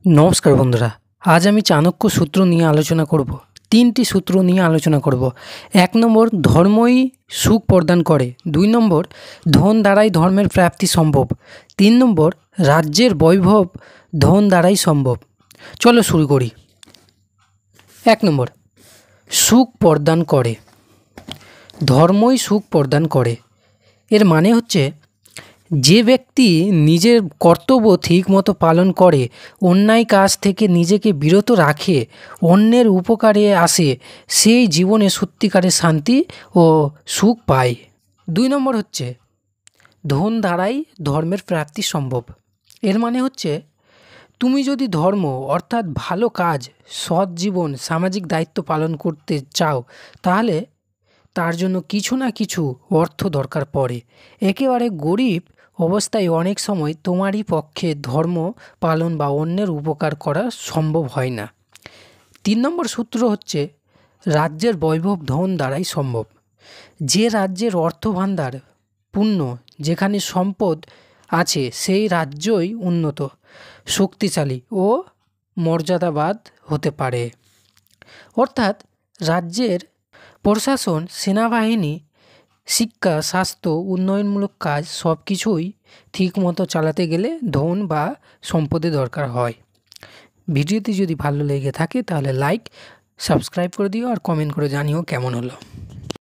নমস্কার বন্ধুরা, আজ আমি চাণক্য সূত্র নিয়ে আলোচনা করব। 3টি সূত্র নিয়ে আলোচনা করব। 1 নম্বর, ধর্মই সুখ প্রদান করে। 2 নম্বর, ধন দ্বারাই ধর্মের প্রাপ্তি সম্ভব। 3 নম্বর, রাজ্যের বৈভব ধন দ্বারাই সম্ভব। চলো শুরু করি। 1 নম্বর, সুখ প্রদান করে। ধর্মই সুখ প্রদান করে এর মানে হচ্ছে, যে ব্যক্তি নিজের কর্তব্য ঠিকমতো পালন করে, অন্যায় কাজ থেকে নিজেকে বিরত রাখে, অন্যের উপকারে আসে, সেই জীবনে সত্যিকারের শান্তি ও সুখ পায়। 2 নম্বর হচ্ছে, ধন দ্বারাই ধর্মের প্রাপ্তি সম্ভব। এর মানে হচ্ছে, তুমি যদি ধর্ম অর্থাৎ ভালো কাজ, সৎ জীবন, সামাজিক দায়িত্ব পালন করতে চাও, তাহলে তার জন্য কিছু না কিছু অর্থ দরকার পড়ে। একেবারে গরিব অবস্থায় অনেক সময় তোমারই পক্ষে ধর্ম পালন বা অন্যের উপকার করা সম্ভব হয় না। 3 নম্বর সূত্র হচ্ছে, রাজ্যের বৈভব ধন দ্বারাই সম্ভব। যে রাজ্যের অর্থভাণ্ডার পূর্ণ, যেখানে সম্পদ আছে, সেই রাজ্যই উন্নত, শক্তিশালী ও মর্যাদাবান হতে পারে। অর্থাৎ রাজ্যের প্রশাসন, সেনাবাহিনী, শিক্ষা, স্বাস্থ্য, উন্নয়নমূলক কাজ সব কিছুই ঠিকমতো চালাতে গেলে ধন বা সম্পদের দরকার হয়। ভিডিওটি যদি ভালো লেগে থাকে তাহলে লাইক, সাবস্ক্রাইব করে দিও আর কমেন্ট করে জানিও কেমন হলো।